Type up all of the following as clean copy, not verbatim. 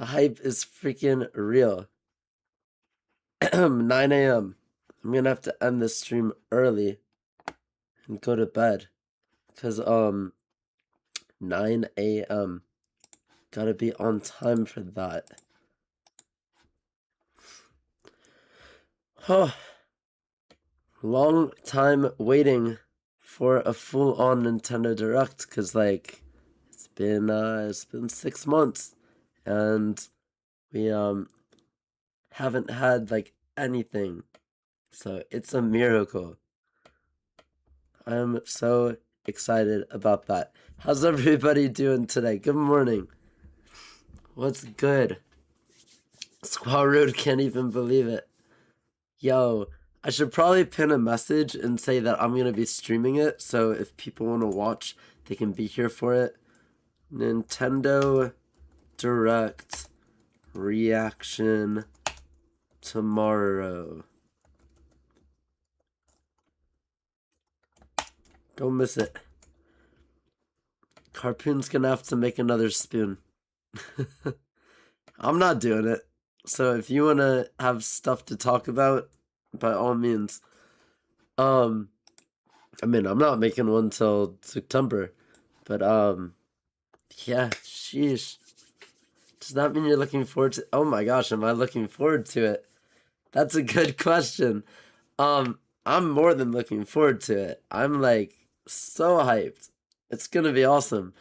The hype is freaking real. 9 a.m. I'm gonna have to end this stream early and go to bed. Cause 9 a.m. Gotta be on time for that. Oh, long time waiting for a full-on Nintendo Direct, cause like it's been 6 months and we haven't had like anything. So it's a miracle. I'm so excited about that. How's everybody doing today? Good morning. What's good? Squaw Road can't even believe it. Yo, I should probably pin a message and say that I'm gonna be streaming it, so if people want to watch, they can be here for it. Nintendo Direct reaction tomorrow. Don't miss it. Harpoon's gonna have to make another spoon. I'm not doing it. So if you wanna have stuff to talk about, by all means. I mean, I'm not making one till September, but yeah, sheesh. Does that mean you're looking forward to? Oh my gosh, am I looking forward to it? That's a good question. I'm more than looking forward to it. I'm like so hyped. It's gonna be awesome.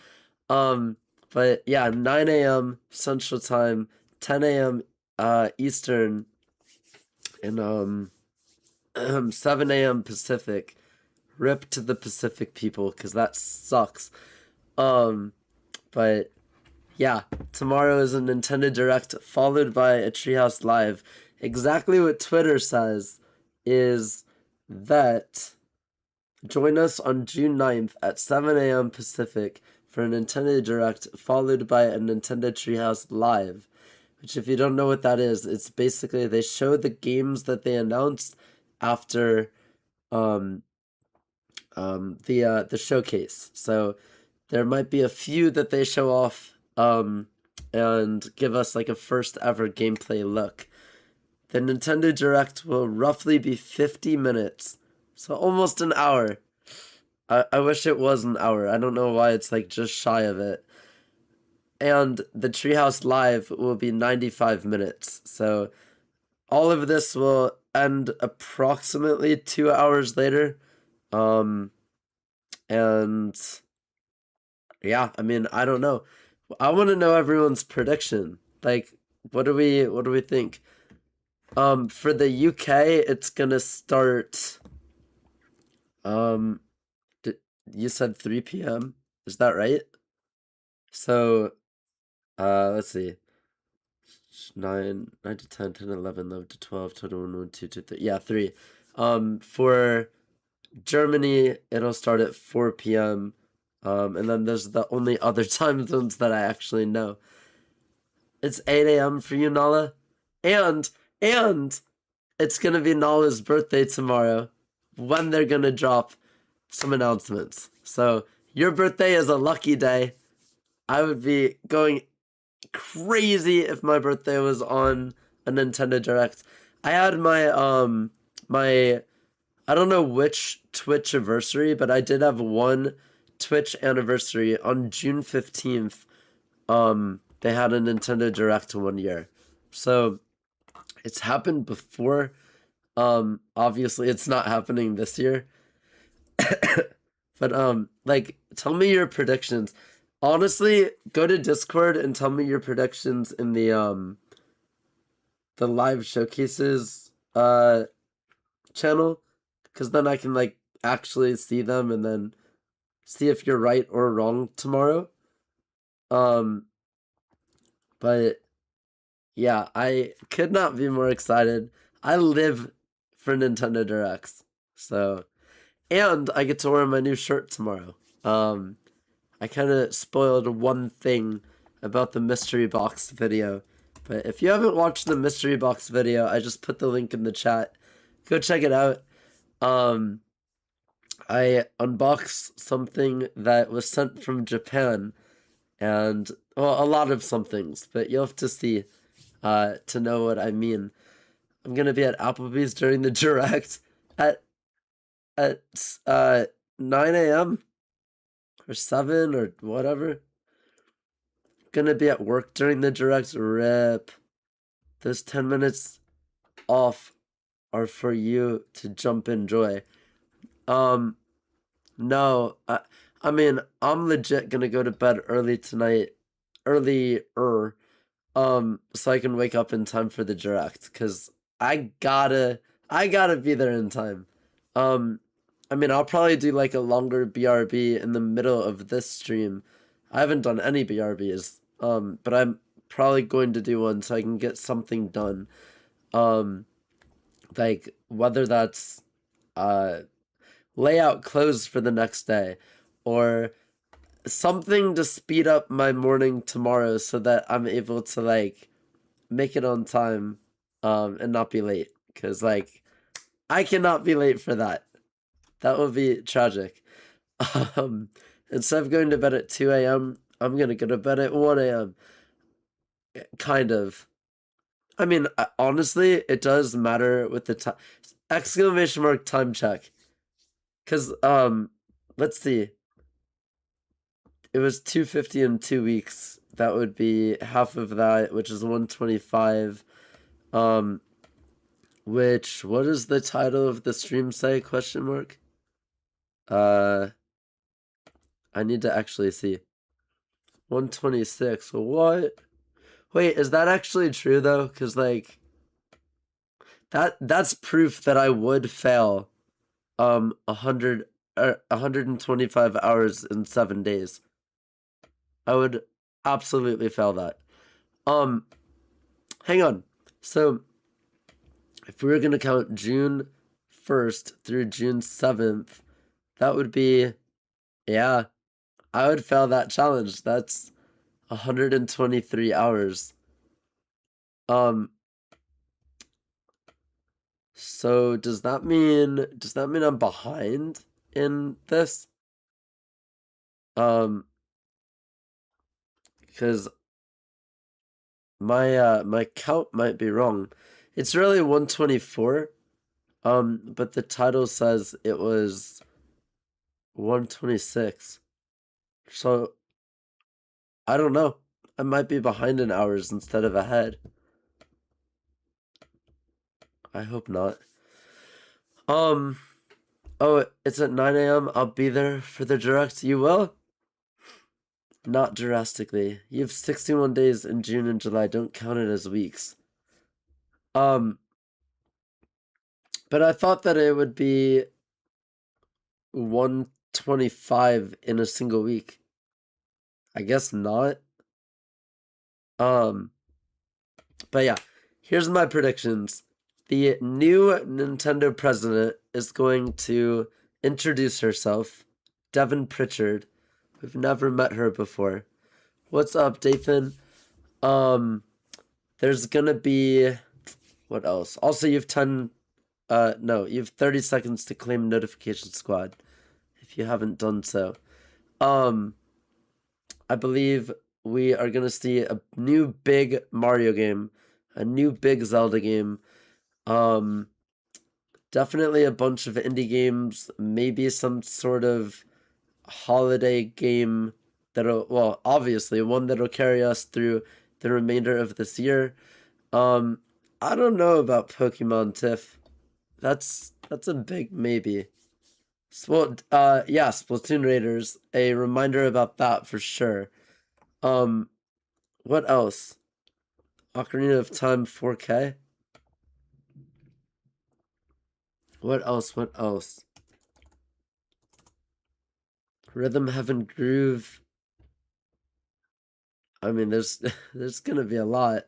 But yeah, 9 a.m. Central Time, 10 a.m. Eastern, and 7 a.m. Pacific. Rip to the Pacific people, because that sucks. But yeah, tomorrow is a Nintendo Direct followed by a Treehouse Live. Exactly what Twitter says is that join us on June 9th at 7 a.m. Pacific for a Nintendo Direct followed by a Nintendo Treehouse Live. Which, if you don't know what that is, it's basically they show the games that they announced after the showcase. So there might be a few that they show off and give us like a first ever gameplay look. The Nintendo Direct will roughly be 50 minutes, so almost an hour. I wish it was an hour. I don't know why it's like just shy of it. And the Treehouse Live will be 95 minutes. So all of this will end approximately 2 hours later. And yeah, I mean, I don't know. I want to know everyone's prediction. Like, what do we think? For the UK, it's gonna start. You said 3 p.m. Is that right? So, let's see. 9 to 10, 10, 11, 11 to 12, 21, 1, 2, 2, 3. Yeah, 3. For Germany, it'll start at 4 p.m. And then there's the only other time zones that I actually know. It's 8 a.m. for you, Nala. And it's gonna be Nala's birthday tomorrow when they're gonna drop some announcements. So your birthday is a lucky day. I would be going crazy if my birthday was on a Nintendo Direct. I had my I don't know which Twitch anniversary, but I did have one Twitch anniversary on June 15th. They had a Nintendo Direct 1 year. So it's happened before. Obviously it's not happening this year. But like, tell me your predictions. Honestly, go to Discord and tell me your predictions in the live showcases channel, because then I can like actually see them and then see if you're right or wrong tomorrow. But yeah, I could not be more excited. I live for Nintendo Directs. So, and I get to wear my new shirt tomorrow. I kind of spoiled one thing about the mystery box video. But if you haven't watched the mystery box video, I just put the link in the chat. Go check it out. I unboxed something that was sent from Japan. And Well, a lot of some things, but you'll have to see to know what I mean. I'm gonna be at Applebee's during the direct at at 9 a.m. or 7 or whatever. Gonna be at work during the direct. Rip. Those 10 minutes off are for you to jump enjoy. No, I mean, I'm legit gonna go to bed early tonight, earlier, so I can wake up in time for the direct, cause I gotta be there in time. Um, I mean, I'll probably do like a longer BRB in the middle of this stream. I haven't done any BRBs, but I'm probably going to do one so I can get something done. Like whether that's layout clothes for the next day, or something to speed up my morning tomorrow so that I'm able to like make it on time and not be late, because like I cannot be late for that. That would be tragic. um Instead of going to bed at 2 a.m., I'm gonna go to bed at 1 a.m. Kind of. I mean, honestly, it does matter with the time. Exclamation mark time check. Because let's see, it was 250 in 2 weeks. That would be half of that, which is 125. Which, what does the title of the stream say? Question mark. I need to actually see. 126. What? Wait, is that actually true though? Because like that's proof that I would fail 125 hours in 7 days. I would absolutely fail that. Hang on. So if we were gonna count June 1st through June 7th, that would be, yeah, I would fail that challenge. That's 123 hours. So does that mean I'm behind in this? Because my count might be wrong. It's really 124. But the title says it was 126. So I don't know. I might be behind in hours instead of ahead. I hope not. Oh, it's at 9 a.m. I'll be there for the direct. You will? Not drastically. You have 61 days in June and July. Don't count it as weeks. But I thought that it would be 125 in a single week. I guess not. But yeah, here's my predictions. The new Nintendo president is going to introduce herself, Devin Pritchard. We've never met her before. What's up, Dathan? There's gonna be, what else? Also, you have 10, no, you have 30 seconds to claim Notification Squad if you haven't done so. I believe we are gonna see a new big Mario game, a new big Zelda game. Definitely a bunch of indie games, maybe some sort of holiday game that'll, well, obviously one that'll carry us through the remainder of this year. I don't know about Pokemon Tiff. That's a big maybe. So, yeah, Splatoon Raiders. A reminder about that for sure. What else? Ocarina of Time 4K. What else? What else? Rhythm Heaven Groove. I mean, there's there's gonna be a lot.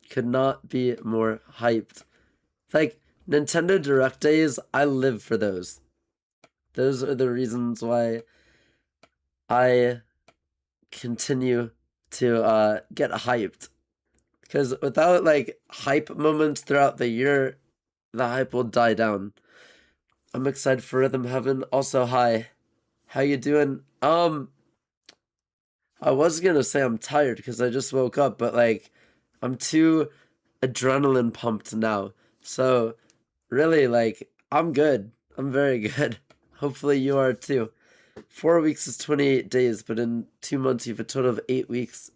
Could not be more hyped. Like, Nintendo Direct Days, I live for those. Those are the reasons why I continue to get hyped. Because without like hype moments throughout the year, the hype will die down. I'm excited for Rhythm Heaven. Also, hi. How you doing? I was gonna say I'm tired because I just woke up, but like I'm too adrenaline pumped now. So really, like I'm good. I'm very good. Hopefully you are too. 4 weeks is 28 days, but in 2 months you have a total of 8 weeks.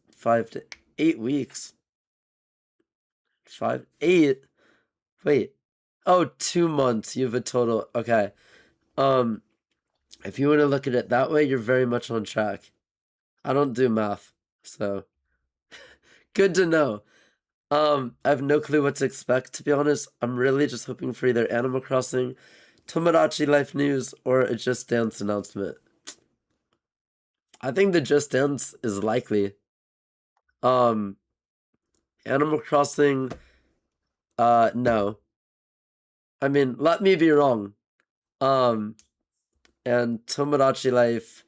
8 weeks. 8. Wait. Oh, 2 months. You have a total. Okay. Um, if you want to look at it that way, you're very much on track. I don't do math, so good to know. I have no clue what to expect, to be honest. I'm really just hoping for either Animal Crossing, Tomodachi Life news, or a Just Dance announcement. I think the Just Dance is likely. Um, Animal Crossing, no. I mean, let me be wrong. Um, and Tomodachi Life,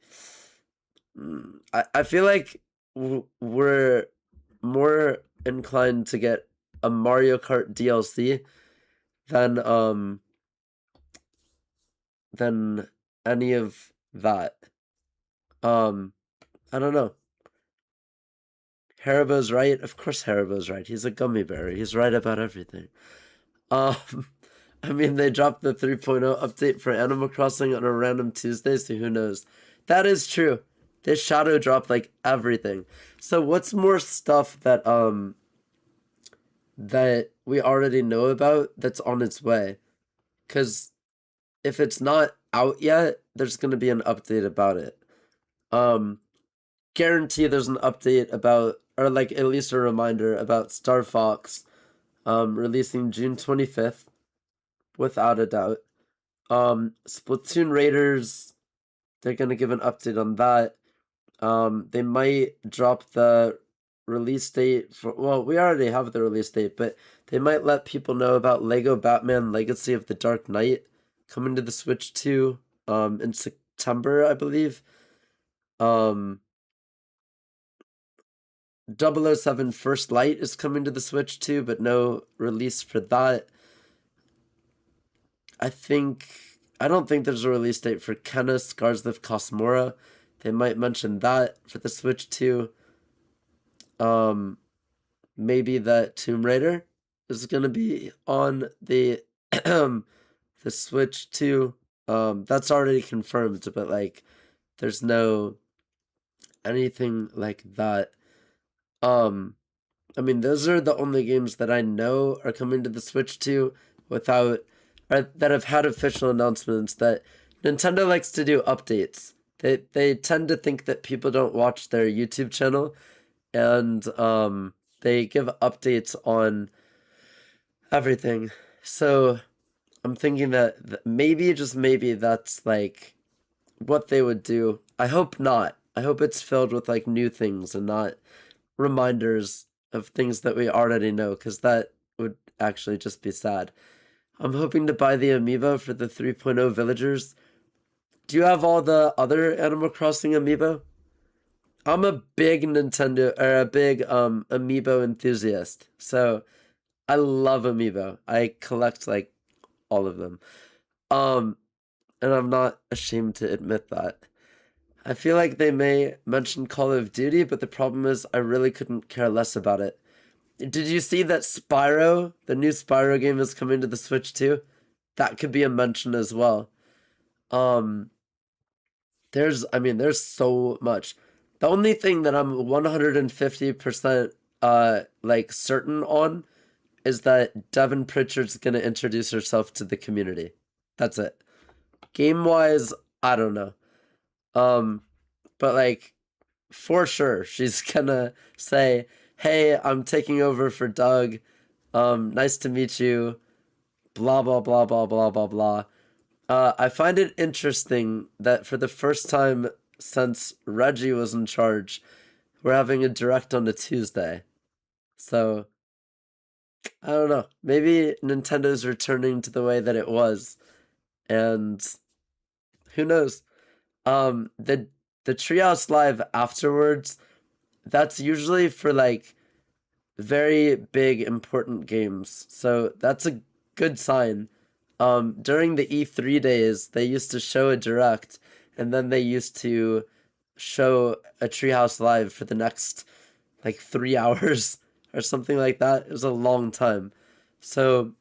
I feel like we're more inclined to get a Mario Kart DLC than than any of that. I don't know. Haribo's right. Of course Haribo's right. He's a gummy bear. He's right about everything. Um, I mean, they dropped the 3.0 update for Animal Crossing on a random Tuesday, so who knows? That is true. They shadow dropped like everything. So what's more stuff that we already know about that's on its way? Because if it's not out yet, there's gonna be an update about it. Um, Guarantee there's an update about, or like at least a reminder about Star Fox, releasing June 25th, without a doubt. Splatoon Raiders, they're gonna give an update on that. They might drop the release date for, well, we already have the release date, but they might let people know about Lego Batman Legacy of the Dark Knight coming to the Switch 2 in September, I believe. 007 First Light is coming to the Switch 2, but no release for that. I don't think there's a release date for Kenna Scars of Cosmora. They might mention that for the Switch 2. Maybe that Tomb Raider is gonna be on the the Switch 2. That's already confirmed, but like there's no anything like that. I mean, those are the only games that I know are coming to the Switch 2 without, or that have had official announcements. That Nintendo likes to do updates. They tend to think that people don't watch their YouTube channel, and they give updates on everything. So I'm thinking that maybe, just maybe, that's like what they would do. I hope not. I hope it's filled with like new things and not reminders of things that we already know, because that would actually just be sad. I'm hoping to buy the amiibo for the 3.0 villagers. Do you have all the other Animal Crossing amiibo? I'm a big Nintendo, or a big amiibo enthusiast. So I love amiibo. I collect like all of them. Um and I'm not ashamed to admit that. I feel like they may mention Call of Duty, but the problem is I really couldn't care less about it. Did you see that Spyro, the new Spyro game, is coming to the Switch too? That could be a mention as well. Um, there's so much. The only thing that I'm 150% like certain on is that Devin Pritchard's gonna introduce herself to the community. That's it. Game wise, I don't know. Um, but like for sure, she's gonna say, "Hey, I'm taking over for Doug. Nice to meet you." Blah blah blah blah blah blah blah. I find it interesting that for the first time since Reggie was in charge, we're having a direct on a Tuesday. So I don't know. Maybe Nintendo's returning to the way that it was, and who knows? The Treehouse Live afterwards, that's usually for like very big important games. So that's a good sign. During the E3 days, they used to show a direct, and then they used to show a Treehouse Live for the next like 3 hours or something like that. It was a long time. So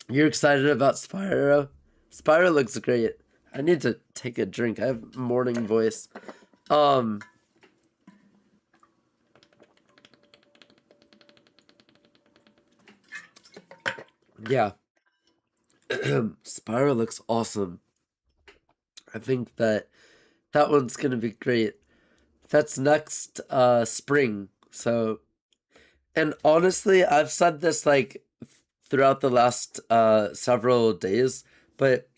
you're excited about Spyro? Spyro looks great. I need to take a drink. I have morning voice. Yeah. Spyro looks awesome. I think that one's gonna be great. That's next spring. So, and honestly, I've said this like throughout the last several days, but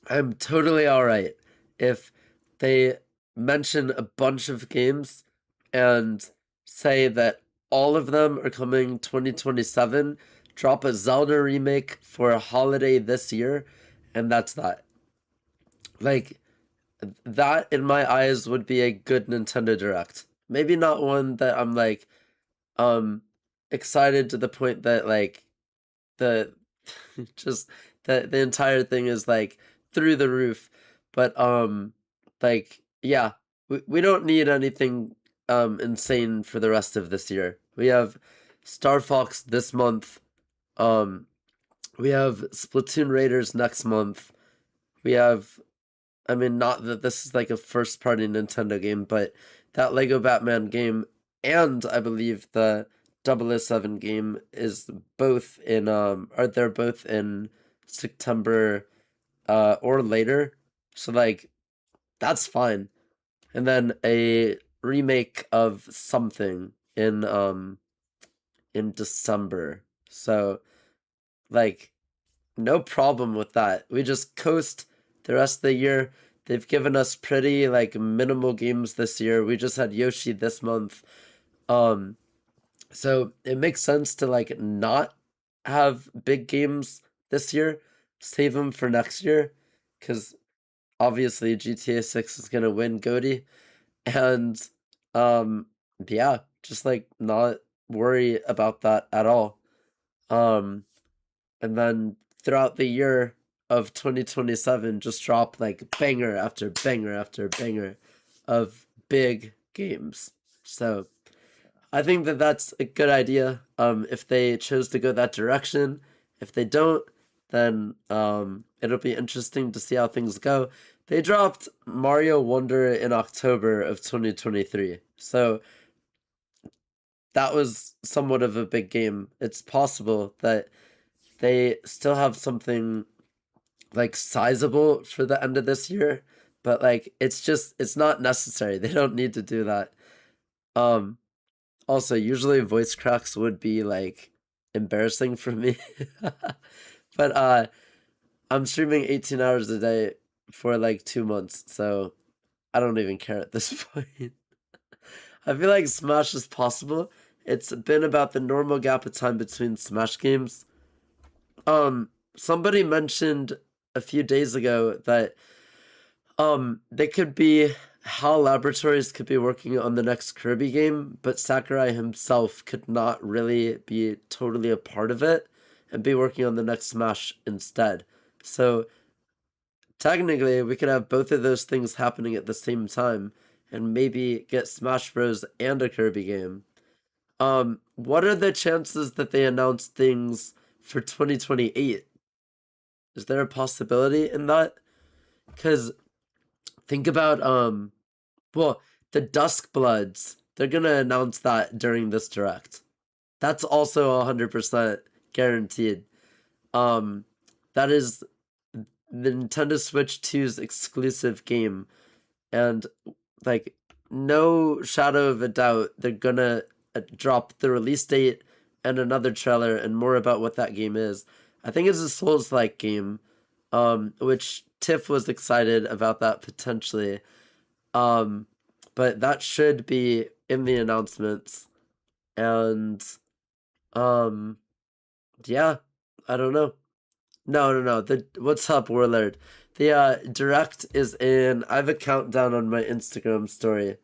I'm totally alright if they mention a bunch of games and say that all of them are coming 2027, drop a Zelda remake for a holiday this year, and that's that. Like, that in my eyes would be a good Nintendo Direct. Maybe not one that I'm like um excited to the point that like the just the entire thing is like through the roof. But like yeah, we don't need anything insane for the rest of this year. We have Star Fox this month. Um we have Splatoon Raiders next month. We have, I mean, not that this is like a first party Nintendo game, but that Lego Batman game and I believe the 007 game is both in are they're both in September or later. So like that's fine. And then a remake of something in December. So like no problem with that. We just coast the rest of the year. They've given us pretty like minimal games this year. We just had Yoshi this month. Um so it makes sense to like not have big games this year. Save them for next year cuz obviously GTA 6 is going to win GOTY and um yeah, just like not worry about that at all. Um and then throughout the year of 2027 just drop like banger after banger after banger of big games. So I think that that's a good idea if they chose to go that direction. If they don't, then it'll be interesting to see how things go. They dropped Mario Wonder in October of 2023, so that was somewhat of a big game. It's possible that they still have something like sizable for the end of this year, but like it's not necessary. They don't need to do that. Um Also, usually voice cracks would be like embarrassing for me. But I'm streaming 18 hours a day for like 2 months, so I don't even care at this point. I feel like Smash is possible. It's been about the normal gap of time between Smash games. Somebody mentioned a few days ago that they could be HAL Laboratories could be working on the next Kirby game, but Sakurai himself could not really be totally a part of it and be working on the next Smash instead. So technically, we could have both of those things happening at the same time and maybe get Smash Bros. And a Kirby game. What are the chances that they announce things for 2028? Is there a possibility in that? Because think about well, the Dusk Bloods, they're gonna announce that during this direct. That's also 100% guaranteed. That is the Nintendo Switch 2's exclusive game, and like no shadow of a doubt, they're gonna drop the release date and another trailer and more about what that game is. I think it's a Souls-like game, which Tiff was excited about that potentially. But that should be in the announcements. And yeah, I don't know. No. The what's up, Warlord? The direct is in. I have a countdown on my Instagram story.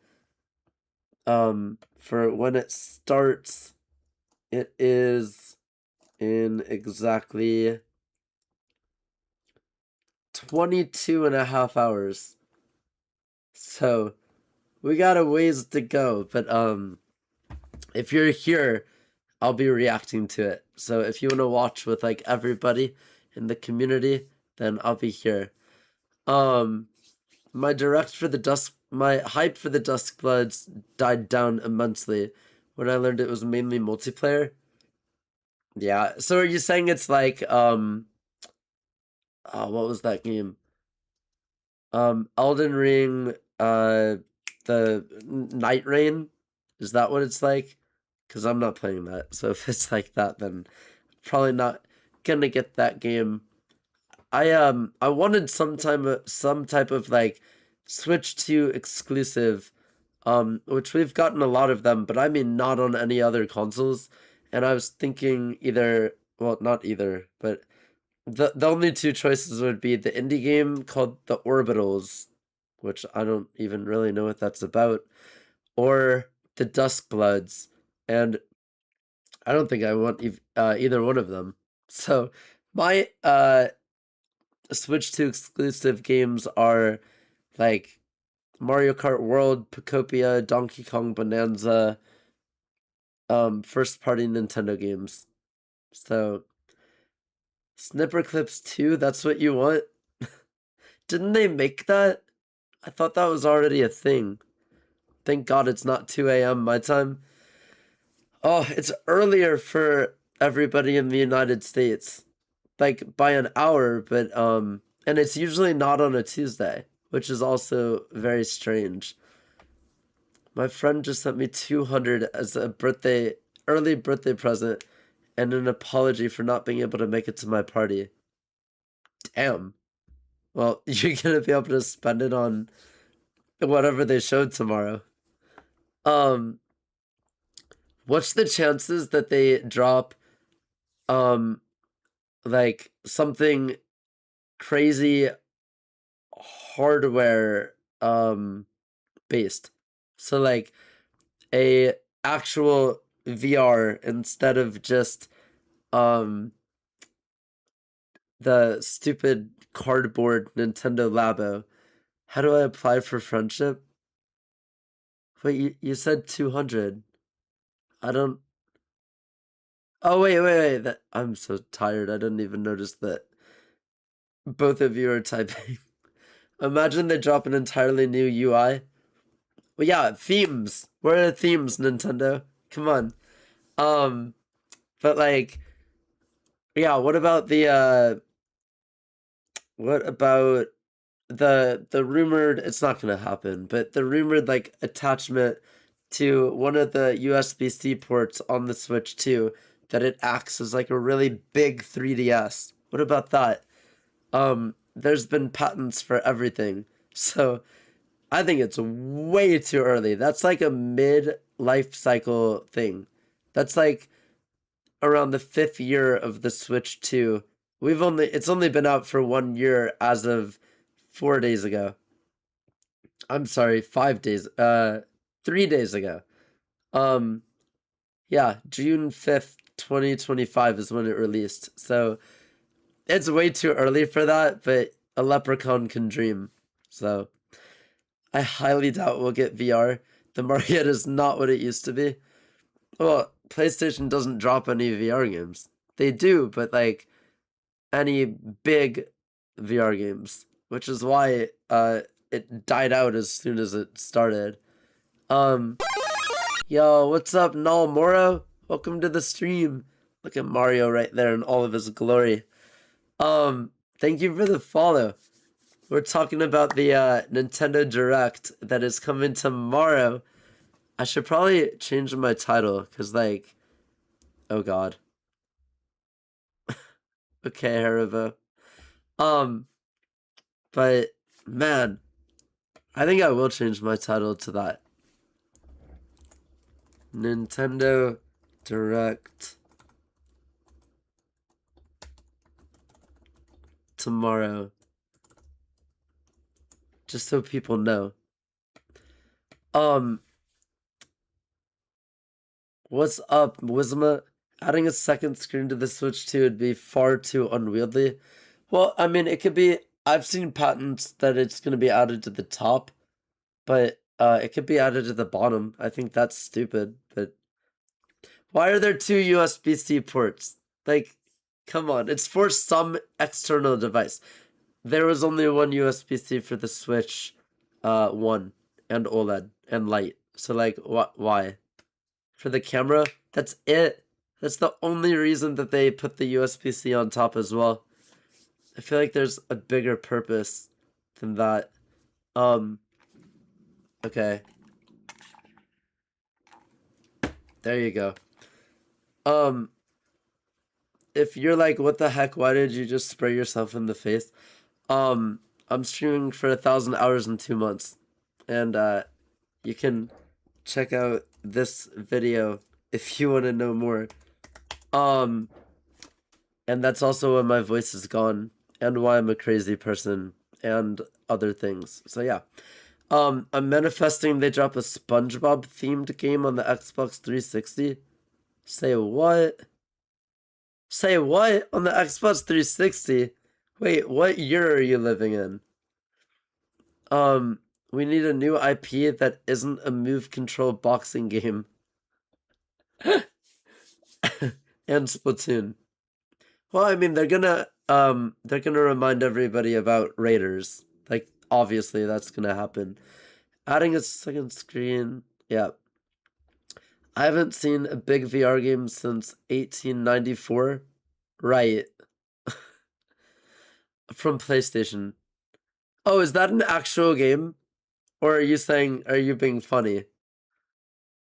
For when it starts, it is in exactly 22 and a half hours. So we got a ways to go, but if you're here, I'll be reacting to it. So if you want to watch with like everybody in the community, then I'll be here. My hype for the Duskbloods died down immensely when I learned it was mainly multiplayer. Yeah. So are you saying it's like what was that game? Elden Ring, the Night Rain? Is that what it's like? Because I'm not playing that. So if it's like that, then probably not gonna get that game. I wanted some type of like Switch 2 exclusive, which we've gotten a lot of them, but I mean not on any other consoles. And I was thinking either, well, not either, but the only two choices would be the indie game called The Orbitals, which I don't even really know what that's about, or the Duskbloods, and I don't think I want either one of them. So my Switch 2 exclusive games are like Mario Kart World, Pocopia, Donkey Kong Bonanza, first party Nintendo games. So Snipper Clips 2, that's what you want? Didn't they make that? I thought that was already a thing. Thank God it's not 2 a.m. my time. Oh, it's earlier for everybody in the United States. Like by an hour, but and it's usually not on a Tuesday, which is also very strange. My friend just sent me 200 as a early birthday present and an apology for not being able to make it to my party. Damn. Well, you're gonna be able to spend it on whatever they showed tomorrow. What's the chances that they drop like something crazy hardware based? So like a actual VR instead of just the stupid cardboard Nintendo Labo. How do I apply for friendship? Wait, you said 200. I don't. Oh wait. I'm so tired. I didn't even notice that both of you are typing. Imagine they drop an entirely new UI. Well, yeah, themes. Where are the themes, Nintendo? Come on. But like, yeah. What about the rumored? It's not gonna happen, but the rumored like attachment to one of the USB-C ports on the Switch 2 that it acts as like a really big 3DS. What about that? There's been patents for everything. So I think it's way too early. That's like a mid-life cycle thing. That's like around the 5th year of the Switch 2. It's only been out for 1 year as of 4 days ago. I'm sorry, 5 days. 3 days ago. Yeah, June 5th, 2025 is when it released. So it's way too early for that, but a leprechaun can dream. So I highly doubt we'll get VR. The market is not what it used to be. Well, PlayStation doesn't drop any VR games. They do, but like any big VR games, which is why it died out as soon as it started. Yo, what's up, Null Moro? Welcome to the stream. Look at Mario right there in all of his glory. Thank you for the follow. We're talking about the Nintendo Direct that is coming tomorrow. I should probably change my title, because, like, oh god. Okay, Haribo. But, man, I think I will change my title to that. Nintendo Direct tomorrow. Just so people know. What's up, Wizma? Adding a second screen to the Switch 2 would be far too unwieldy. Well, I mean, it could be. I've seen patents that it's going to be added to the top, but It could be added to the bottom. I think that's stupid, but why are there two USB-C ports? Like, come on, it's for some external device. There was only one USB-C for the Switch, 1, and OLED, and Lite. So, like, why? For the camera? That's it. That's the only reason that they put the USB-C on top as well. I feel like there's a bigger purpose than that. Okay. There you go. If you're like, what the heck, why did you just spray yourself in the face? I'm streaming for 1,000 hours in 2 months. And, you can check out this video if you want to know more. And that's also when my voice is gone, and why I'm a crazy person, and other things. So yeah. I'm manifesting they drop a SpongeBob themed game on the Xbox 360. Say what? Say what? On the Xbox 360? Wait, what year are you living in? We need a new IP that isn't a move control boxing game. And Splatoon. Well, I mean, they're gonna remind everybody about Raiders. Like, obviously that's gonna happen. Adding a second screen. Yeah. I haven't seen a big VR game since 1894. Right. From PlayStation. Oh, is that an actual game? Or are you being funny?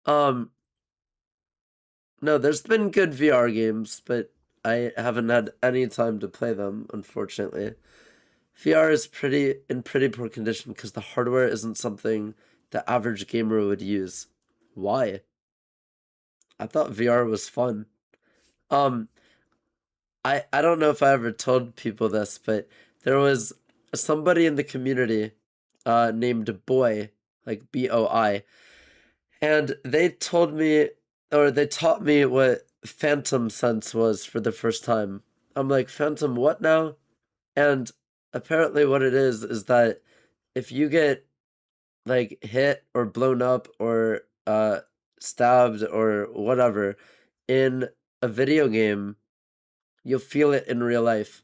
No, there's been good VR games, but I haven't had any time to play them, unfortunately. VR is in pretty poor condition because the hardware isn't something the average gamer would use. Why? I thought VR was fun. Um, I don't know if I ever told people this, but there was somebody in the community, named Boy, like BOI, and they told me, or they taught me what Phantom Sense was for the first time. I'm like, Phantom what now? And apparently what it is that if you get like hit or blown up or stabbed or whatever in a video game, you'll feel it in real life.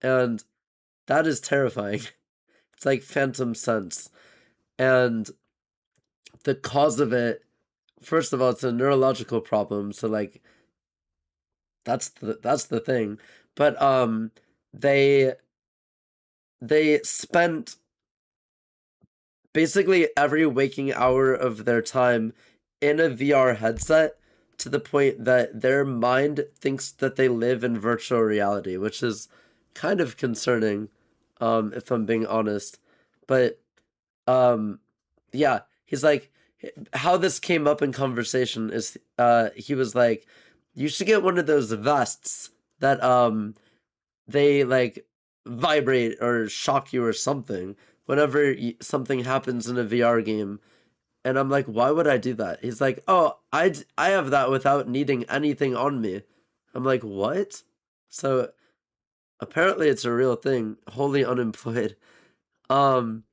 And that is terrifying. It's like Phantom Sense. And the cause of it, first of all, it's a neurological problem, so like that's the thing. But they spent basically every waking hour of their time in a VR headset to the point that their mind thinks that they live in virtual reality, which is kind of concerning, if I'm being honest. But yeah, he's like, how this came up in conversation is, he was like, you should get one of those vests that they like vibrate or shock you or something whenever something happens in a VR game. And I'm like, why would I do that? He's like, oh, I have that without needing anything on me. I'm like, what? So apparently it's a real thing. Wholly unemployed. But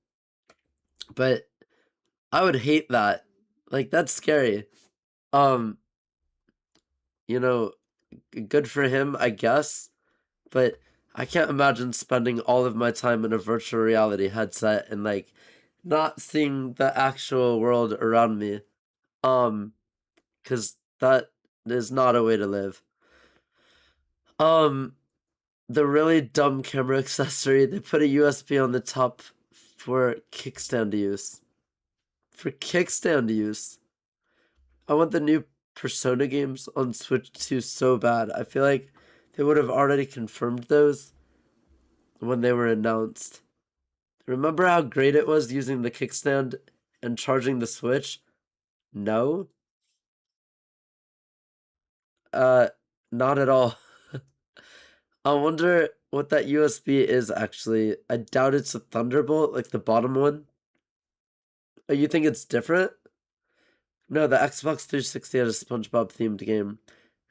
I would hate that. Like, that's scary. Um, you know, good for him, I guess. But I can't imagine spending all of my time in a virtual reality headset and like not seeing the actual world around me. Cause that is not a way to live. Um, the really dumb camera accessory, they put a USB on the top for kickstand use. For kickstand use. I want the new Persona games on Switch 2 so bad. I feel like they would have already confirmed those when they were announced. Remember how great it was using the kickstand and charging the Switch? No? Uh, not at all. I wonder what that USB is actually. I doubt it's a Thunderbolt, like the bottom one. Oh, you think it's different? No, the Xbox 360 had a SpongeBob themed game.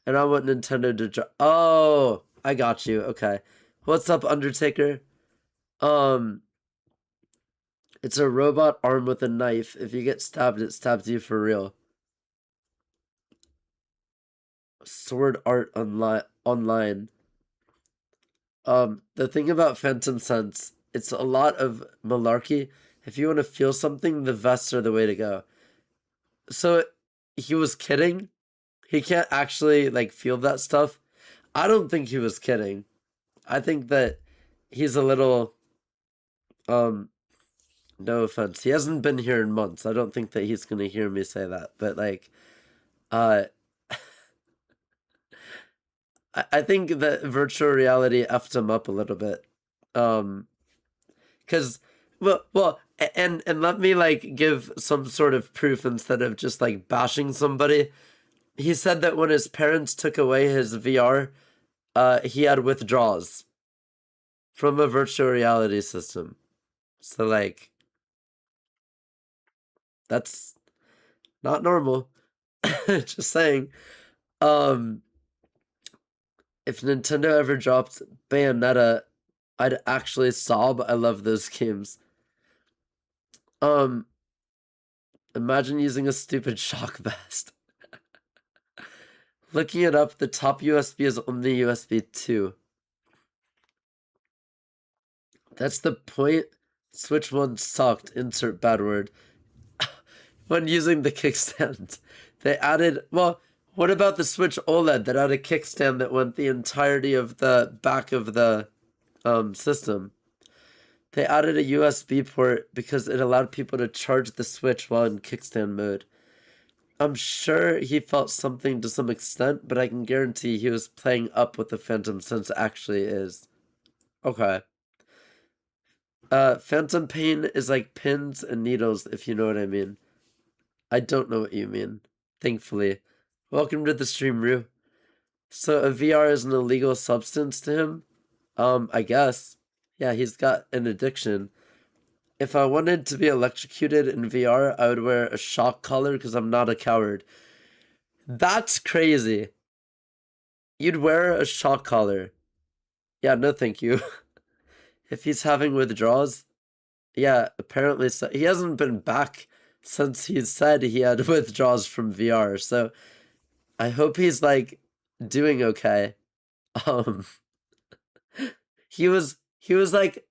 And I want Nintendo to Oh, I got you. Okay. What's up, Undertaker? Um, It's a robot arm with a knife. If you get stabbed, it stabs you for real. Sword art online. The thing about Phantom Sense, it's a lot of malarkey. If you want to feel something, the vests are the way to go. So he was kidding. He can't actually like feel that stuff. I don't think he was kidding. I think that he's a little no offense. He hasn't been here in months. I don't think that he's gonna hear me say that. But like uh I think that virtual reality effed him up a little bit. Cause and let me like give some sort of proof instead of just like bashing somebody. He said that when his parents took away his VR, he had withdrawals from a virtual reality system. So like that's not normal. Just saying. Um if Nintendo ever dropped Bayonetta, I'd actually sob. I love those games. Um Imagine using a stupid shock vest. Looking it up, the top USB is only USB 2. That's the point. Switch 1 sucked. Insert bad word. When using the kickstand, they added. Well, what about the Switch OLED that had a kickstand that went the entirety of the back of the system? They added a USB port because it allowed people to charge the Switch while in kickstand mode. I'm sure he felt something to some extent, but I can guarantee he was playing up what the Phantom Sense actually is. Okay. Phantom pain is like pins and needles, if you know what I mean. I don't know what you mean, thankfully. Welcome to the stream, Rue. So a VR is an illegal substance to him? I guess. Yeah, he's got an addiction. If I wanted to be electrocuted in VR, I would wear a shock collar because I'm not a coward. That's crazy. You'd wear a shock collar. Yeah, no thank you. If he's having withdrawals, yeah, apparently so. He hasn't been back since he said he had withdrawals from VR, so I hope he's like doing okay. Um he was like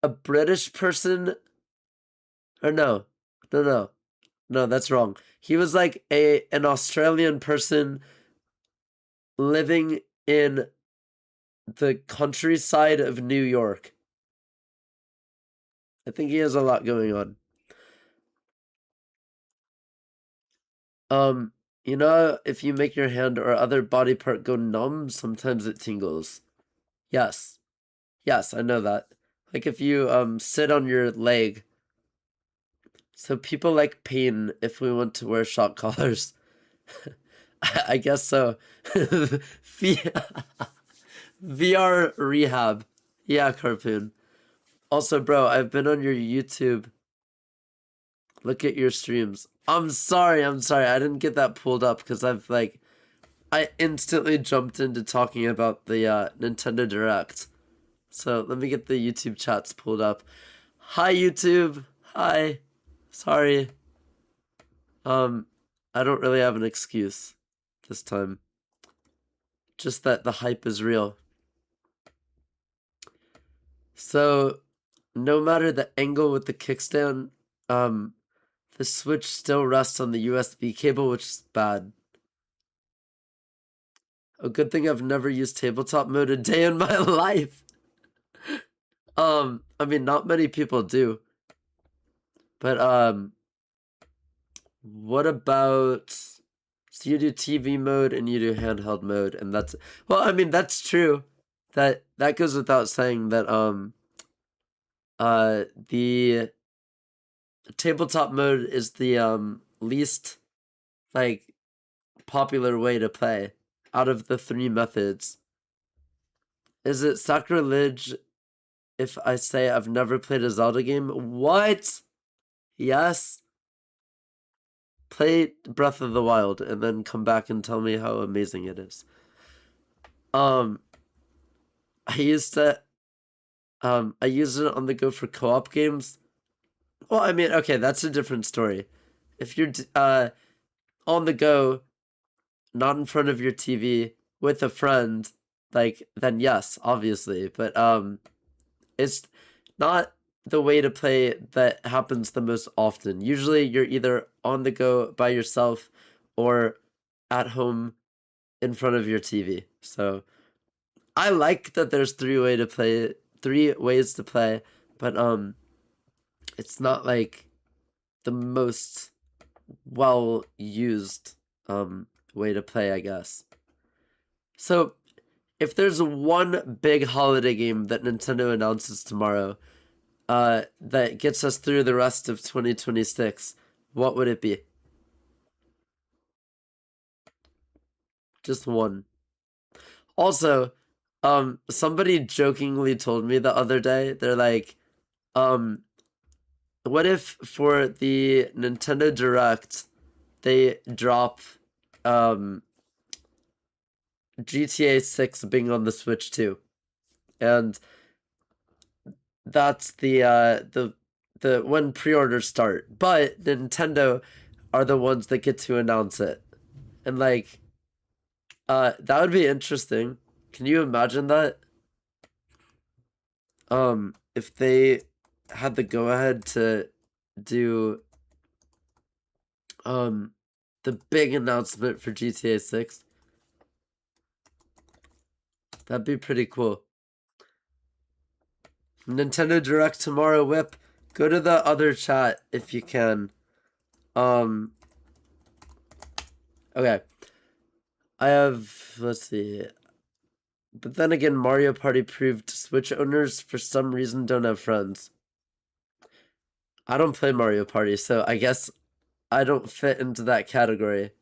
a British person or no, that's wrong. He was like an Australian person living in the countryside of New York. I think he has a lot going on. You know, if you make your hand or other body part go numb, sometimes it tingles. Yes. Yes, I know that. Like if you sit on your leg. So people like pain if we want to wear shock collars. I guess so. VR rehab. Yeah, Carpoon. Also, bro, I've been on your YouTube. Look at your streams. I'm sorry. I didn't get that pulled up because I instantly jumped into talking about the Nintendo Direct. So let me get the YouTube chats pulled up. Hi, YouTube. Hi. Sorry. I don't really have an excuse this time. Just that the hype is real. So, no matter the angle with the kickstand, the Switch still rests on the USB cable, which is bad. A good thing I've never used tabletop mode a day in my life. I mean, not many people do. But, what about... So you do TV mode and you do handheld mode, and that's... Well, I mean, that's true. That goes without saying that, the tabletop mode is the, least, like, popular way to play out of the 3 methods. Is it sacrilege if I say I've never played a Zelda game? What? Yes? Play Breath of the Wild and then come back and tell me how amazing it is. I used it on the go for co-op games. Well, I mean, okay, that's a different story. If you're on the go, not in front of your TV with a friend, like then yes, obviously. But it's not the way to play that happens the most often. Usually you're either on the go by yourself or at home in front of your TV. So I like that there's three ways to play, but it's not like the most well used way to play, I guess. So if there's one big holiday game that Nintendo announces tomorrow, that gets us through the rest of 2026, what would it be? Just one. Also, somebody jokingly told me the other day, they're like, what if for the Nintendo Direct, they drop, GTA 6 being on the Switch too? And that's the when pre-orders start. But Nintendo are the ones that get to announce it. And like that would be interesting. Can you imagine that? If they had the go ahead to do the big announcement for GTA 6. That'd be pretty cool. Nintendo Direct tomorrow, Whip. Go to the other chat if you can. Okay. I have, let's see. But then again, Mario Party proved Switch owners for some reason don't have friends. I don't play Mario Party, so I guess I don't fit into that category.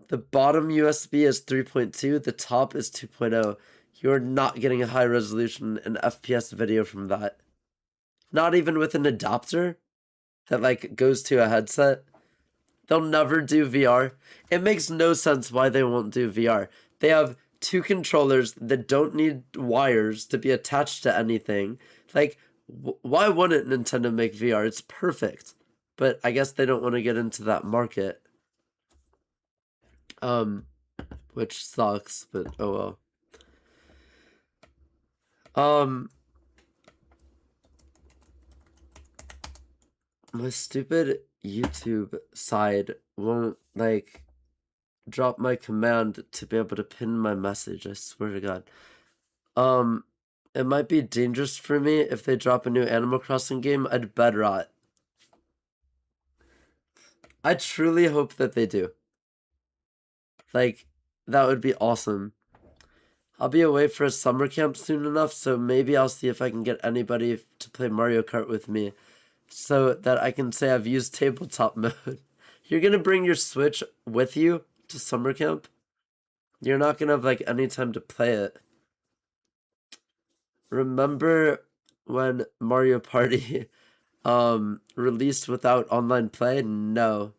The bottom USB is 3.2, the top is 2.0. You're not getting a high resolution and FPS video from that. Not even with an adapter that like goes to a headset. They'll never do VR. It makes no sense why they won't do VR. They have two controllers that don't need wires to be attached to anything. Like, why wouldn't Nintendo make VR? It's perfect. But I guess they don't want to get into that market. Which sucks, but oh well. My stupid YouTube side won't, like, drop my command to be able to pin my message, I swear to God. It might be dangerous for me if they drop a new Animal Crossing game. I'd bed rot. I truly hope that they do. Like, that would be awesome. I'll be away for a summer camp soon enough, so maybe I'll see if I can get anybody to play Mario Kart with me so that I can say I've used tabletop mode. You're gonna bring your Switch with you to summer camp? You're not gonna have, like, any time to play it. Remember when Mario Party released without online play? No.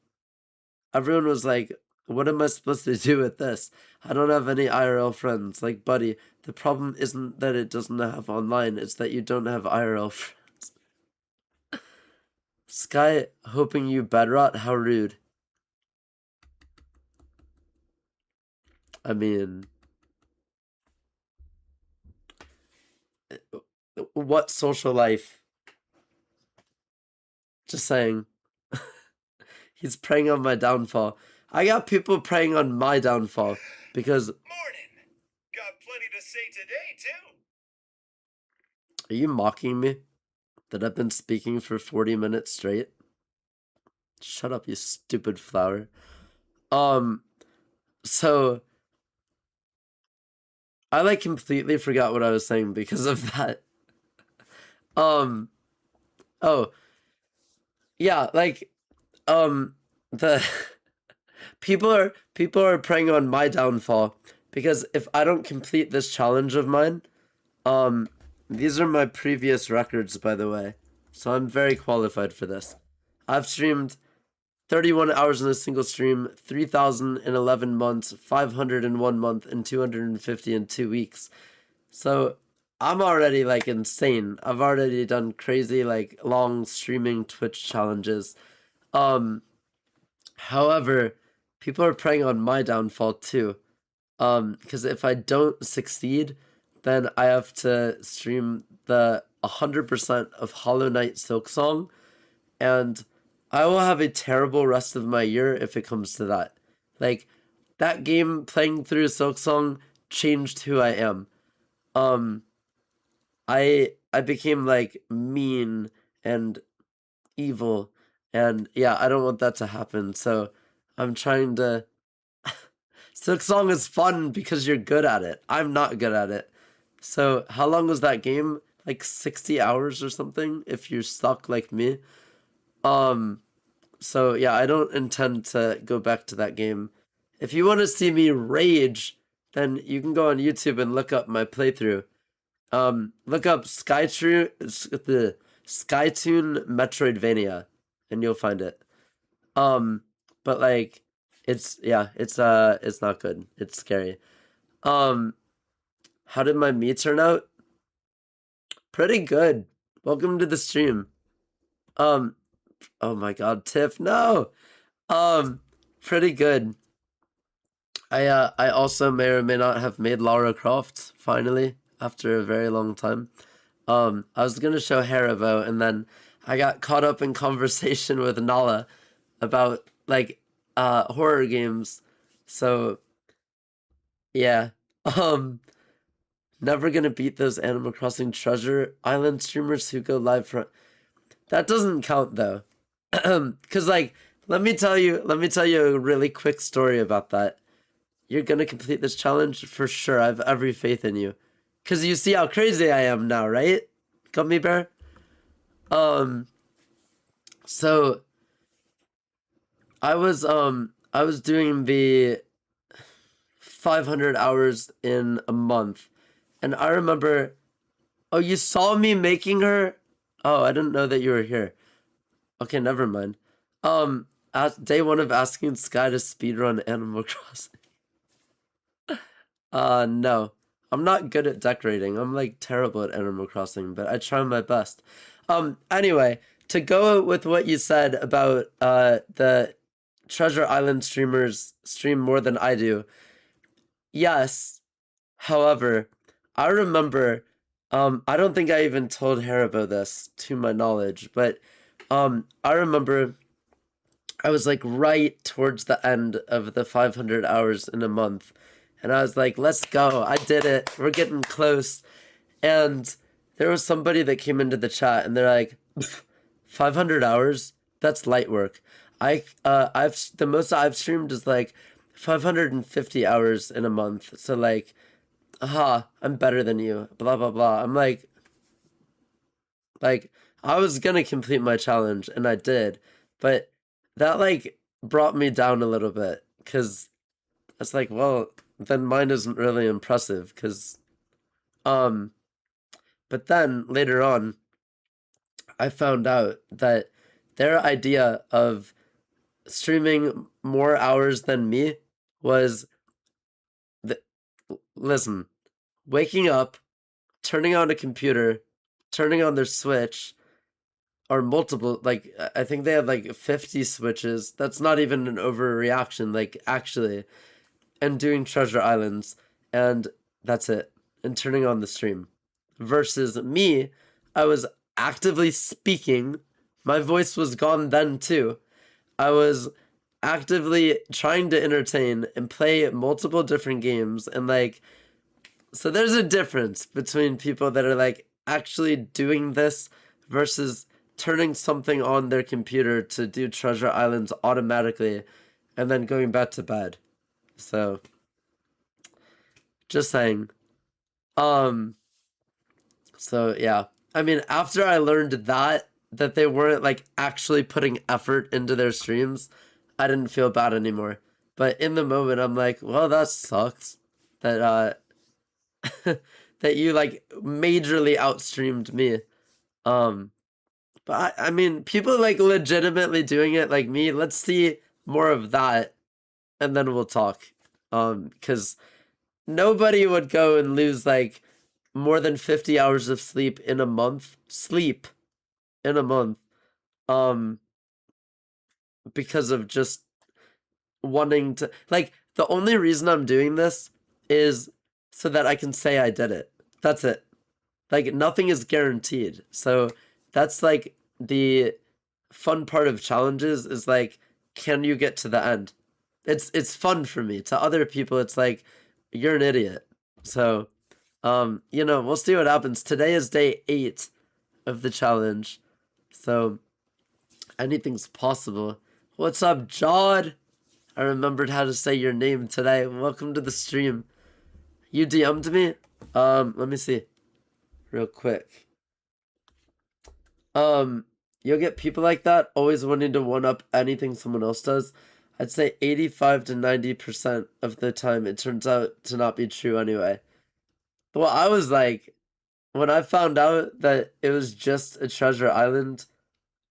Everyone was like, what am I supposed to do with this? I don't have any IRL friends. Like, buddy, the problem isn't that it doesn't have online, it's that you don't have IRL friends. Sky hoping you bedrot? How rude. I mean, what social life? Just saying. He's preying on my downfall. I got people preying on my downfall because... Morning! Got plenty to say today, too. Are you mocking me? That I've been speaking for 40 minutes straight? Shut up, you stupid flower. So... I, like, completely forgot what I was saying because of that. Oh. Yeah, like, the... people are preying on my downfall because if I don't complete this challenge of mine, these are my previous records, by the way, so I'm very qualified for this. I've streamed 31 hours in a single stream, 3,011 months, 501 month, and 250 in 2 weeks. So I'm already like insane. I've already done crazy like long streaming Twitch challenges. Um, However, people are preying on my downfall too. Because if I don't succeed, then I have to stream the 100% of Hollow Knight Silksong, and I will have a terrible rest of my year if it comes to that. Like, that game playing through Silksong changed who I am. Um, I became like mean and evil, and yeah, I don't want that to happen. So I'm trying to. Silksong is fun because you're good at it. I'm not good at it. So how long was that game? Like 60 hours or something if you're stuck like me. Um so yeah, I don't intend to go back to that game. If you want to see me rage, then you can go on YouTube and look up my playthrough. Look up the Skytune Metroidvania and you'll find it. Um but like it's not good. It's scary. Um how did my me turn out? Pretty good. Welcome to the stream. Um oh my god, Tiff, no. Um Pretty good. I also may or may not have made Lara Croft finally after a very long time. I was gonna show Haribo and then I got caught up in conversation with Nala about like horror games. So yeah. Um Never gonna beat those Animal Crossing Treasure Island streamers who go live for that doesn't count though. Cause like let me tell you a really quick story about that. You're gonna complete this challenge for sure. I have every faith in you. Cause you see how crazy I am now, right? Gummy bear? Um so I was doing the 500 hours in a month. And I remember, oh, you saw me making her? Oh, I didn't know that you were here. Okay, never mind. Day one of asking Sky to speedrun Animal Crossing. No. I'm not good at decorating. I'm like terrible at Animal Crossing, but I try my best. Anyway, to go with what you said about the Treasure Island streamers stream more than I do. Yes. However, I remember I don't think I even told Haribo this to my knowledge, but I remember I was like right towards the end of the 500 hours in a month. And I was like, let's go. I did it. We're getting close. And there was somebody that came into the chat and they're like, 500 hours? That's light work. I've the most I've streamed is like 550 hours in a month. So like, aha, I'm better than you. Blah blah blah. I'm like I was gonna complete my challenge and I did, but that like brought me down a little bit because it's like, well, then mine isn't really impressive because um but then later on I found out that their idea of streaming more hours than me was the listen, waking up, turning on a computer, turning on their Switch, or multiple, like I think they had like 50 switches. That's not even an overreaction, like actually, and doing treasure islands, and that's it, and turning on the stream. Versus me, I was actively speaking. My voice was gone then too. I was actively trying to entertain and play multiple different games, and like, so there's a difference between people that are like actually doing this versus turning something on their computer to do treasure islands automatically and then going back to bed. So just saying. Um so yeah. I mean, after I learned that they weren't like actually putting effort into their streams, I didn't feel bad anymore. But in the moment I'm like, well, that sucks. That that you like majorly outstreamed me. Um But I mean, people like legitimately doing it like me. Let's see more of that, and then we'll talk. Because nobody would go and lose like more than 50 hours of sleep in a month. Sleep in a month. Because of just wanting to, like, the only reason I'm doing this is so that I can say I did it. That's it. Like, nothing is guaranteed. So that's like the fun part of challenges is like, can you get to the end? It's fun for me. To other people, it's like, you're an idiot. So, we'll see what happens. Today is day 8 of the challenge. So anything's possible. What's up, Jod? I remembered how to say your name today. Welcome to the stream. You DM'd me? Let me see. Real quick. You'll get people like that always wanting to one-up anything someone else does. I'd say 85 to 90% of the time it turns out to not be true anyway. Well, I was like, when I found out that it was just a treasure island,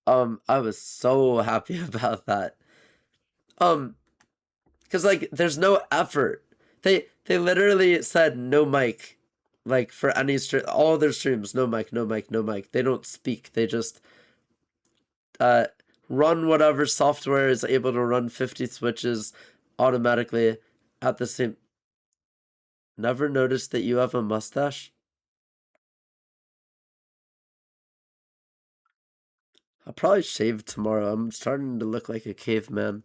I was so happy about that. Because like there's no effort. They literally said no mic, like for any stream, all their streams, no mic, no mic, no mic. They don't speak. They just run whatever software is able to run 50 switches automatically at the same. Never noticed that you have a mustache? I'll probably shave tomorrow. I'm starting to look like a caveman.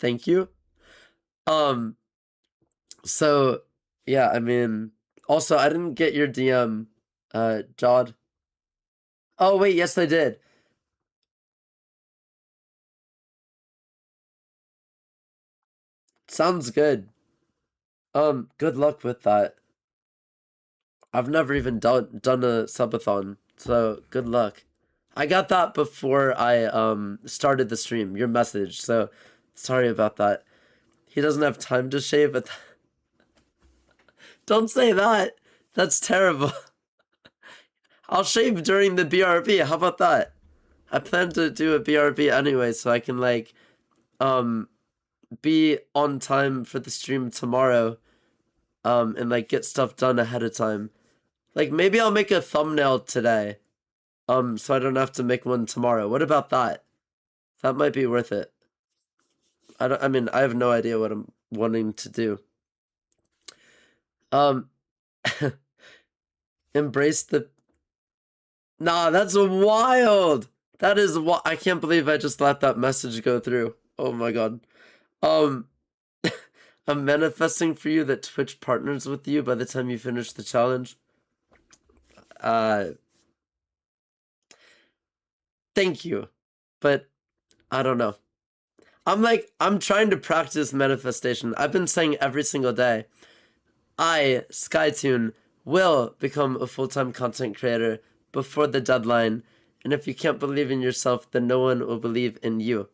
Thank you. So yeah, I mean, also I didn't get your DM, Jod. Oh wait, yes I did. Sounds good. Good luck with that. I've never even done a subathon, so good luck. I got that before I started the stream, your message, so sorry about that. He doesn't have time to shave, but don't say that. That's terrible. I'll shave during the BRB. How about that? I plan to do a BRB anyway, so I can like be on time for the stream tomorrow, and like get stuff done ahead of time. Like maybe I'll make a thumbnail today, so I don't have to make one tomorrow. What about that? That might be worth it. I mean, I have no idea what I'm wanting to do. Embrace the. Nah, that's wild. That is I can't believe I just let that message go through. Oh my god. I'm manifesting for you that Twitch partners with you by the time you finish the challenge. Thank you. But I don't know. I'm trying to practice manifestation. I've been saying every single day, I, Skytune, will become a full-time content creator before the deadline. And if you can't believe in yourself, then no one will believe in you.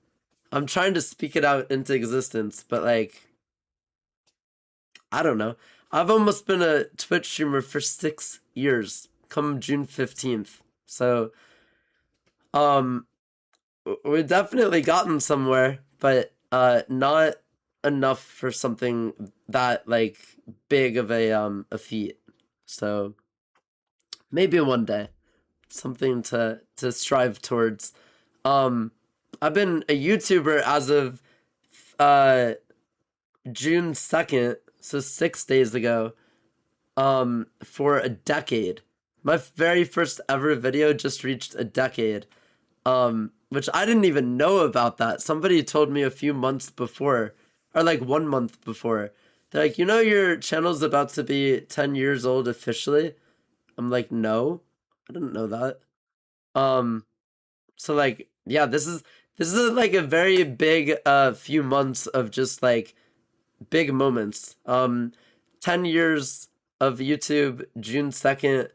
I'm trying to speak it out into existence, but like, I don't know. I've almost been a Twitch streamer for 6 years, come June 15th. So, we've definitely gotten somewhere, but not enough for something that like big of a feat. So maybe one day, something to strive towards. I've been a YouTuber as of June 2nd, so 6 days ago, for a decade. My very first ever video just reached a decade. Which I didn't even know about that. Somebody told me a few months before, or like 1 month before. They're like, your channel's about to be 10 years old officially. I'm like, no, I didn't know that. So like, yeah, this is like a very big few months of just like big moments. 10 years of YouTube, June 2nd.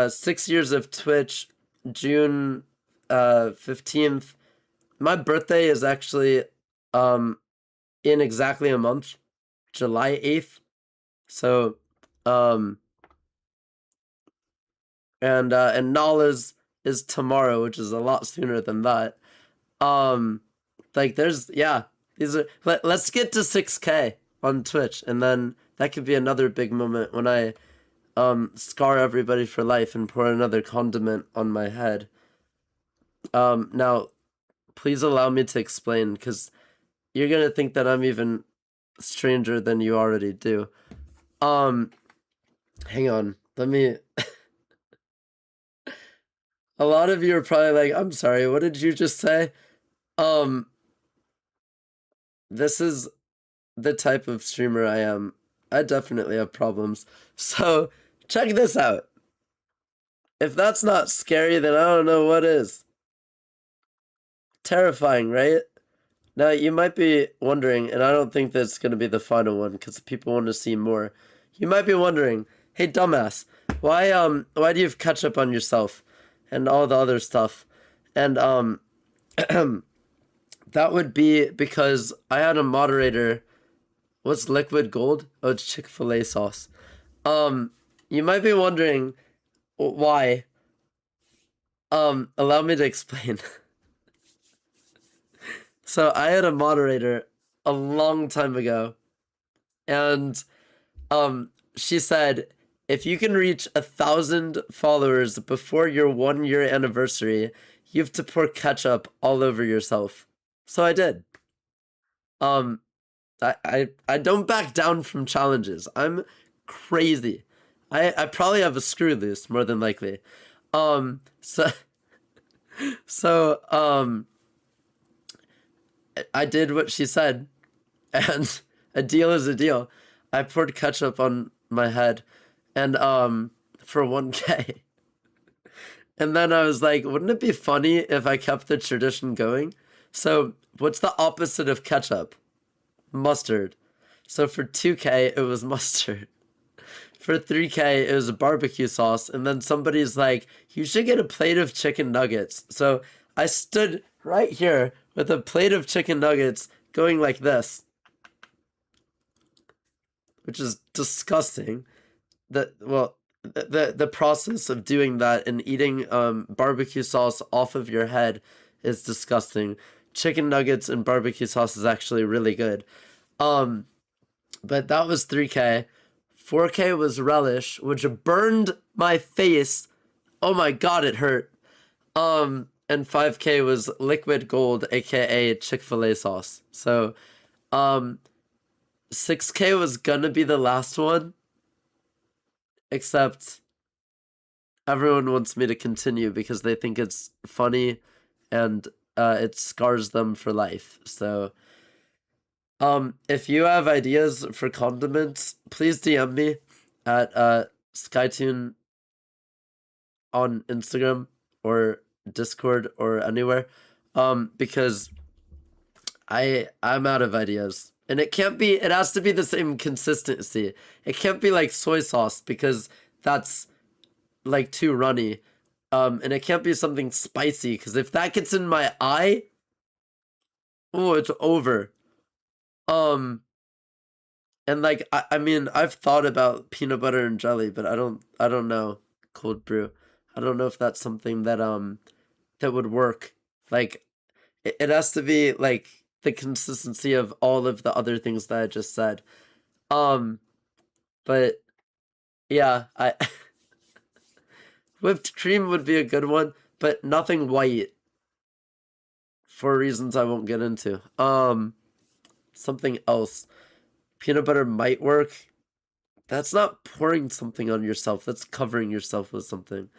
6 years of Twitch, June 15th. My birthday is actually in exactly a month, July 8th. So and Nala's is tomorrow, which is a lot sooner than that. Like there's Let's get to 6K on Twitch, and then that could be another big moment when I scar everybody for life and pour another condiment on my head. Now, please allow me to explain, because you're gonna think that I'm even stranger than you already do. Hang on, let me. A lot of you are probably like, I'm sorry, what did you just say? This is the type of streamer I am. I definitely have problems. So, check this out. If that's not scary, then I don't know what is. Terrifying, right? Now, you might be wondering, and I don't think that's going to be the final one because people want to see more. You might be wondering, hey, dumbass, why do you have ketchup on yourself and all the other stuff? And, that would be because I had a moderator. What's liquid gold? Oh, it's Chick-fil-A sauce. You might be wondering why. Allow me to explain. So I had a moderator a long time ago, and she said, if you can reach 1,000 followers before your 1-year anniversary, you have to pour ketchup all over yourself. So I did. I don't back down from challenges. I'm crazy. I probably have a screw loose, more than likely. So I did what she said, and a deal is a deal. I poured ketchup on my head, and for 1K. And then I was like, wouldn't it be funny if I kept the tradition going? So, what's the opposite of ketchup? Mustard. So for 2K, it was mustard. For 3K, it was barbecue sauce. And then somebody's like, you should get a plate of chicken nuggets. So I stood right here with a plate of chicken nuggets going like this, which is disgusting. The process of doing that and eating barbecue sauce off of your head is disgusting. Chicken nuggets and barbecue sauce is actually really good. But that was 3K. 4K was relish, which burned my face. Oh my god, it hurt. And 5K was liquid gold, aka Chick-fil-A sauce. So 6K was gonna be the last one, except everyone wants me to continue because they think it's funny and it scars them for life. So if you have ideas for condiments, please DM me at Skytune on Instagram or Discord or anywhere, because I'm out of ideas. And it has to be the same consistency. It can't be like soy sauce because that's like too runny. And it can't be something spicy because if that gets in my eye, oh, it's over. And like I mean, I've thought about peanut butter and jelly, but I don't know cold brew. I don't know if that's something that that would work. Like it has to be like the consistency of all of the other things that I just said. But yeah, I whipped cream would be a good one, but nothing white for reasons I won't get into. Something else. Peanut butter might work. That's not pouring something on yourself. That's covering yourself with something.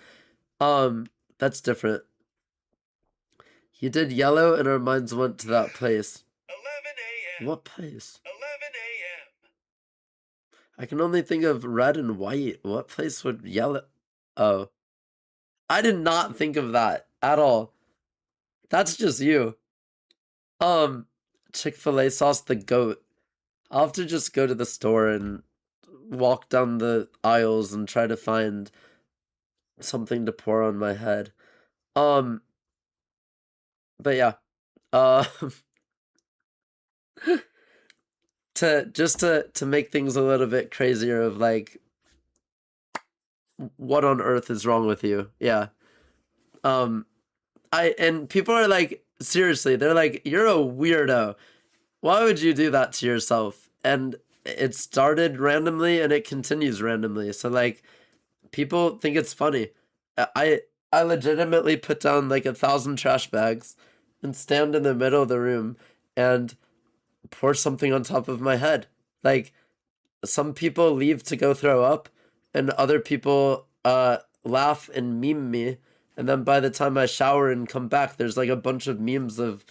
That's different. You did yellow and our minds went to that place. 11 a.m. What place? 11 a.m. I can only think of red and white. What place would yellow? Oh. I did not think of that at all. That's just you. Chick-fil-A sauce, the goat. I'll have to just go to the store and walk down the aisles and try to find something to pour on my head. But yeah. To make things a little bit crazier of like what on earth is wrong with you? Yeah. And people are like, seriously, they're like, you're a weirdo. Why would you do that to yourself? And it started randomly and it continues randomly. So like people think it's funny. I legitimately put down like 1,000 trash bags and stand in the middle of the room and pour something on top of my head. Like some people leave to go throw up and other people laugh and meme me, and then by the time I shower and come back there's like a bunch of memes of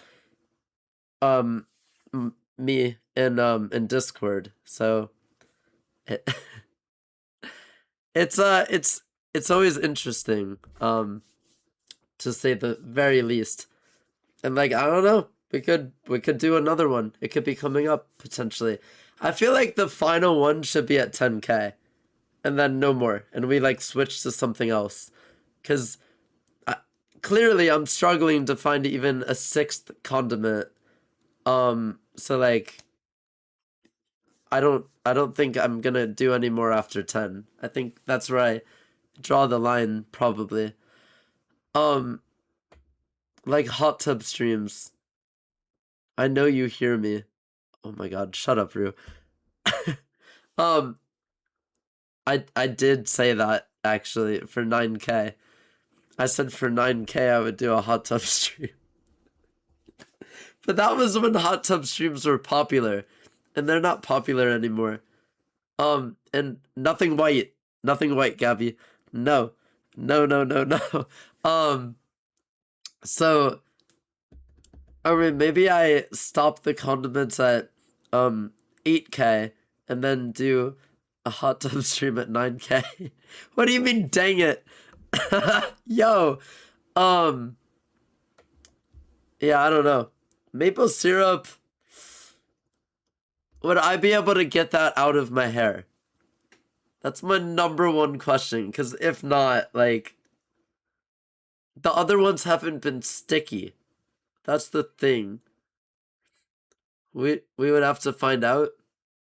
um me in Discord. So it, it's it's always interesting to say the very least. And like I don't know, we could do another one. It could be coming up potentially. I feel like the final one should be at 10K and then no more and we like switch to something else cuz clearly I'm struggling to find even a sixth condiment. So like I don't think I'm gonna do any more after 10. I think that's where I draw the line probably. Um like hot tub streams. I know you hear me. Oh my god, shut up, Rue. um I did say that actually for 9K. I said for 9K I would do a hot tub stream. But that was when hot tub streams were popular. And they're not popular anymore. And nothing white. Nothing white, Gabby. No. No, no, no, no. So I mean maybe I stop the condiments at 8K and then do a hot tub stream at 9K. What do you mean dang it? Yo. Yeah, I don't know. Maple syrup. Would I be able to get that out of my hair? That's my number one question, because if not, like, the other ones haven't been sticky. That's the thing. We would have to find out.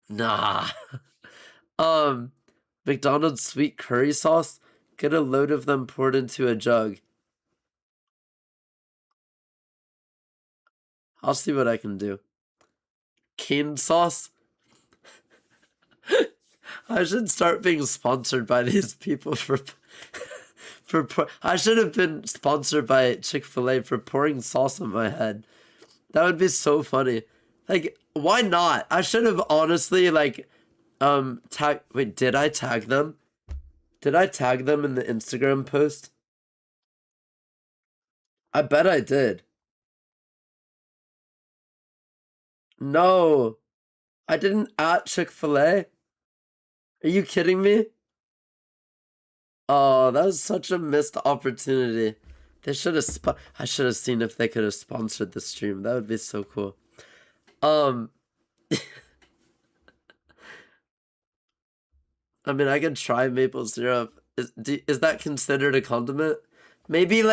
Nah. McDonald's sweet curry sauce. Get a load of them poured into a jug. I'll see what I can do. Cane sauce. I should start being sponsored by these people for I should have been sponsored by Chick-fil-A for pouring sauce on my head. That would be so funny. Like, why not? I should have honestly like wait, did I tag them? Did I tag them in the Instagram post? I bet I did. No, I didn't at Chick-fil-A. Are you kidding me? Oh, that was such a missed opportunity. They should have I should have seen if they could have sponsored the stream. That would be so cool. Um I mean, I could try maple syrup. Is that considered a condiment? Maybe like